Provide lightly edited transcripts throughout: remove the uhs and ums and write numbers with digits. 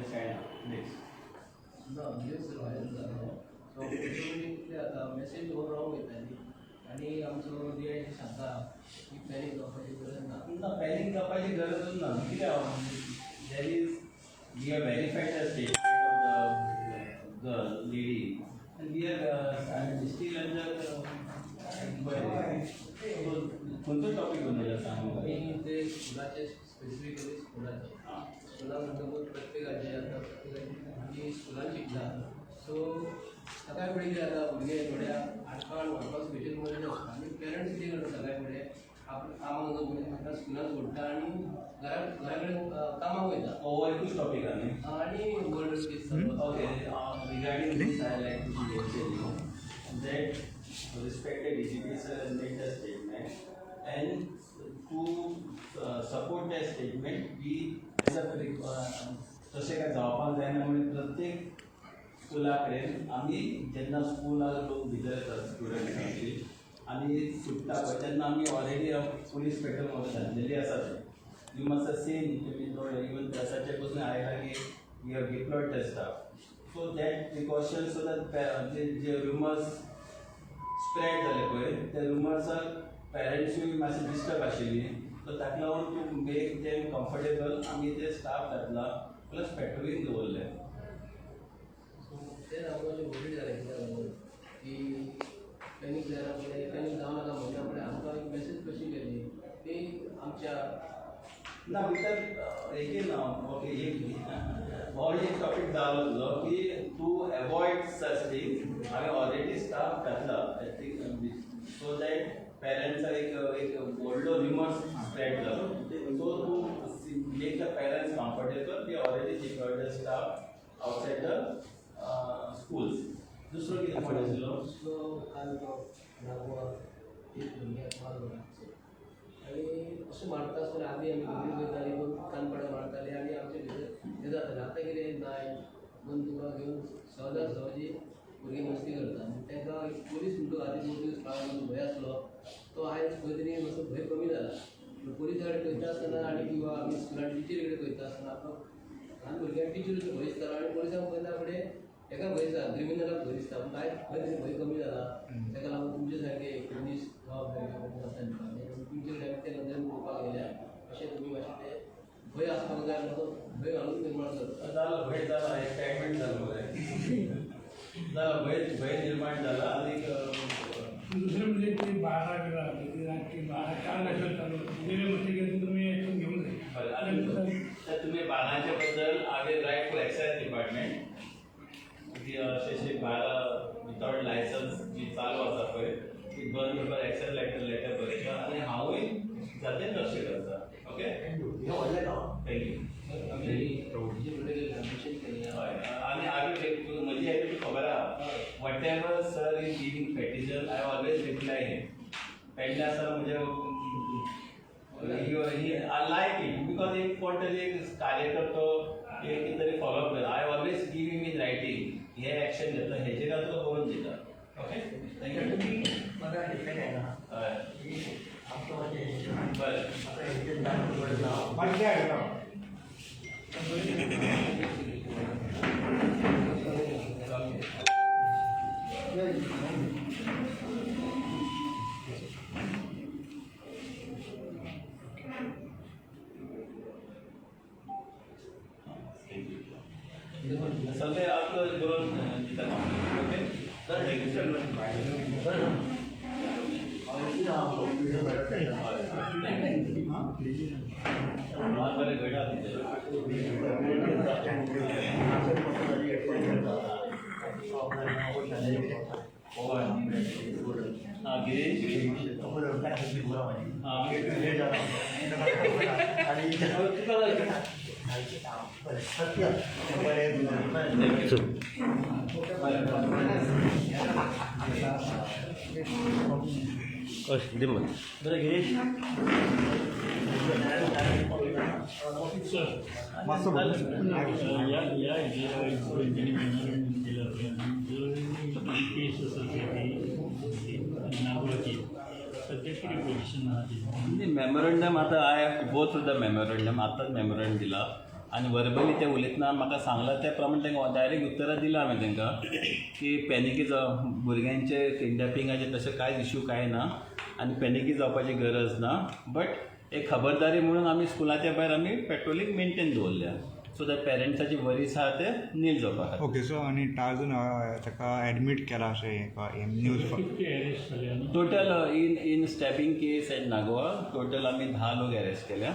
next. No, this is so basically आता message overall येताली आणि आमचो DIC सांगता की पॅनिक जावपाची गरज ना. ना पॅनिक जावपाची गरजच ना. कित्याक there is we are verified the statement of the girl lady and we are still under कोणतं टॉपिक बनवलं सांग. आणि ते स्कुलाचे स्पेसिफिकली स्कुलां म्हणटकूच प्रत्येकाचे आता प्रत्येकाची स्कुलान शिकला सो सगळ्या फुडें कितें जाता भुरगे थोड्या आडकाळ व्हरपाक स्पेशल करून आसता आनी पेरंट्स कितें करता सगळ्या फुडें कामाक जो भुरगे म्हाका स्कुलान सोडटा आनी घरा कडेन कामाक वयता. ओवरयूज टॉपिक आणि world case Okay, regarding this, I like to mention that respected DGP sir made a statement, and to support that statement, we as a तसे काय जावपाक जायना म्हणून प्रत्येक स्कुला कडेन आमी जेन्ना स्कुलाक लोक भितर येतात स्टुडंटांची आनी सुट्टा पळय तेन्ना आमी ऑलरेडी पुलीस पेट्रोल म्हाका घातलेली आसा you must have seen even प्रेसाचे पसून आयला की we have deployed the staff. So that precaution so that जे rumors spread जाले पळय त्या रुमर्साक पेरंट्सूय मातशें डिस्टर्ब आशिल्ली सो ताका लागून टू मेक देम कम्फर्टेबल आमी ते स्टाफ घातला प्लस पेट्रोलिंग दवरले. सो तेच आमकां वरीड जालें कित्याक लागून की पॅनीक जायना फुडें पॅनीक जावं नाका म्हणल्या फुडें आमकां एक मेसेज कशी गेली ती आमच्या ना भितर एक ओके एक ऑलरेडी एक टॉपिक जालो तुजो की टू अवॉइड सच थिंग हांवें ऑलरेडी स्टाफ घातला सो दॅट पेरंट्साक एक व्हडलो रिमर्स स्प्रेड जालो so to make the parents comfortable we already deployed the staff outside the schools. दुसरो कितें पॉयंट आशिल्लो सो काल तो नागवा एक भुरग्याक मारलो आनी अशें मारता आसतना आमी भुरगीं वयतालीं दोन कानपडां मारतालीं आनी आमचे भितर हें जातालें. आतां कितें नाय बंदुका घेवन सहजी भुरगीं मस्ती करता आनी तांकां पुलीस म्हणटून आदी 2 दीस पावून भंय आसलो तो आयज खंय तरी मातसो भंय कमी जाला. पुलीसा कडेन खंयता आसतना आनी किंवा आमी स्कुलान टिचरी कडेन खंयता आसतना आमकां ल्हान भुरग्यांक टिचरीचो भंय दिसतालो आनी पुलिसांक पळयता फुडें ताका भंय दिसता क्रिमिनलाक भंय दिसता पूण आयज खंय तरी भंय कमी जाला ताका लागून तुमचे सारके मनीस जबाबदारी घेवपाक आसता तुमचे कडेन ते नदरेन पळोवपाक गेल्या अशें तुमी मातशें ते भंय आसपाक जाय तो भंय घालून निर्माण करता. जालो भंय जाला एक्सायटमेंट जालो जालो भंय निर्माण जाला आनी दुसरं म्हणजे ते 12 4 लक्षात चालू तुम्ही ॲक्शन घेऊन जाईल. तुम्ही 12च्या बद्दल हांवें रायट टू एक्सायज डिपार्टमेंट की अशें 12 विथआउट लायसन्स जी चालू आसा पळय ती बंद करपाक एक्सायज लेटर बरयता आनी हांवूय जाते लक्ष घालता. Okay thank you. आनी हांवें म्हजी एक्चुअली खबर आहा whatever sir is giving criticism I always reply him. पेडण्या सर म्हणजे I like it because एक कोण तरी एक कार्यकर्तो एक कितें तरी फॉलोअप करता. I always give him in writing हे एक्शन घेतलं हेजेर तो बरोवन दिता. Okay thank you. मला डिपेंड आहे ना हय आमचं म्हणजे बरें आता हे माहिती आहे का सगळे आपलं करून दिता. ओके सर बरें घडा गिरीश बरं गिरीश मस्त या केस मेमोरंडम आता I have go through the memorandum आताच मेमोरंडम दिला आनी वर्बली ते उलयतना म्हाका सांगलां त्या प्रमाणे तांकां डायरेक्ट उतरां दिलां हांवें तांकां की पॅनिकी भुरग्यांचे किडनॅपिंगाचे तशें कांयच इश्यू कांय ना आनी पॅनिकी जावपाची गरज ना बट एक खबरदारी म्हणून आमी स्कुलाच्या भायर आमी पेट्रोलिंग मेंटेन दवरल्या सो दॅट पेरंट्साची वरीस आहा ते नील जावपा खातीर. ओके सो आनी टाळजून ताका एडमीट केला अशें न्यूज अरेस्ट झाले ना total in stabbing case at Nagoa total आमी 10 लोक अरेस्ट केल्या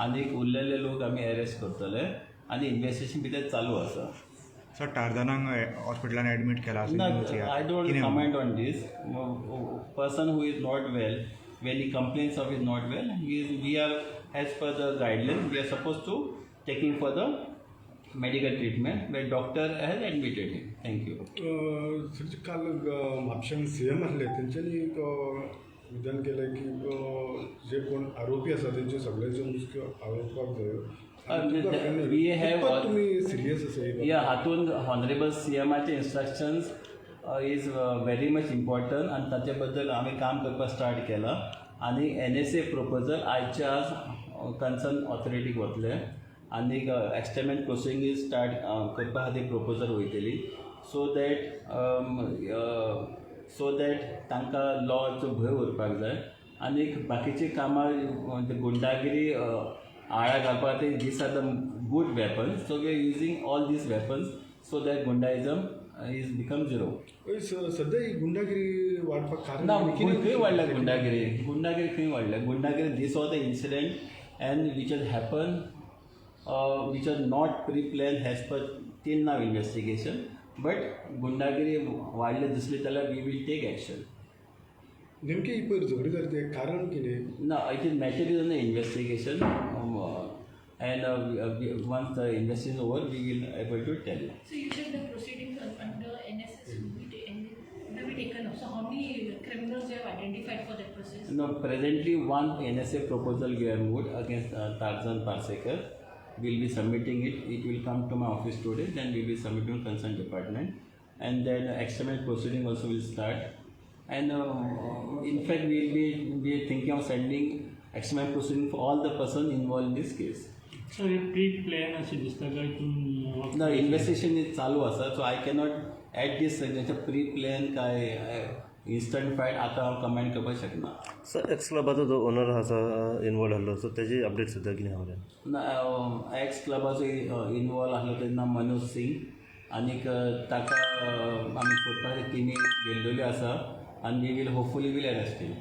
आनी उरलेले लोक आमी अरेस्ट करतले आनी इन्वेस्टिगेशन भितर चालू आसा. सो 4 जाणांक हॉस्पिटलान एडमीट केला अशें news I don't comment on this. Person who is not well, when he complains of is not well, we are, as per the guidelines, we are supposed to take him for the medical treatment, where doctor has admitted him. Thank you. Sir काल म्हापशान CM आसले तेंच्यांनी एक विधान केलें की जे कोण आरोपी आसा तेंचे सगळ्यांचे मुस्क्यो आरोपपाक जायो. We have all, तुम्ही सिरियस आसा yeah, हातून हॉनरेबल CMचे instructions is very much important आनी ताचे बद्दल आमी काम करपाक स्टार्ट केलां आनी NSA प्रपोजल आयचे आज कन्सर्न ऑथॉरिटीक वतले आनी एक्सटेमेंट प्रोसिडींग स्टार्ट करपा खातीर प्रपोजल वयतली सो दॅट तांकां लॉचो भंय उरपाक जाय आनी बाकीची कामां गुंडागिरी आळा घालपाक खातीर these are the good weapons so we are using all these weapons so that गुंडाइजम इज बिकम झिरो. सध्या ही गुंडागिरी वाडपाक कारण ना खंय वाडल्या गुंडागिरी खंय वाडल्या गुंडागिरी this was the incident and which has happen which are not pre plan has पर टील नाव इन्वेस्टिगेशन बट गुंडागिरी वाडले दिसली जाल्यार वी वील टेक एक्शन. नेमकी ही पयर झगडी जाली तें कारण कितें No, it is matter is under investigation, and once the investigation is over, we will able to tell you. So you said the proceedings under NSS will be taken up. So how many criminals you have identified for that process? No, presently one NSA proposal we have moved against Tarzan Parsekar. We will be submitting it. It will come to my office today. Then we will be submitting to concerned department, and then external proceeding also will start. And in fact, we will be thinking of sending external proceeding for all the persons involved in this case. Sir हे pre plan अशें दिसता काय तूं No, investigation is चालू आसा so I cannot eight दीस सगळ्याचे pre plan काय instant fight आतां हांव कमेंट करपाक शकना. सर एक्स क्लबाचो जो ओनर आसा इनवॉल्व आसलो सो तेजी अपडेट सुद्दां कितें खबर एक्स क्लबाचो इनवॉल्व आसलो तेन्ना मनोज सिंग आनीक ताका आमी सोदपाक टिमी गेल्लेल्यो आसा आनी we will hopefully will arrest him.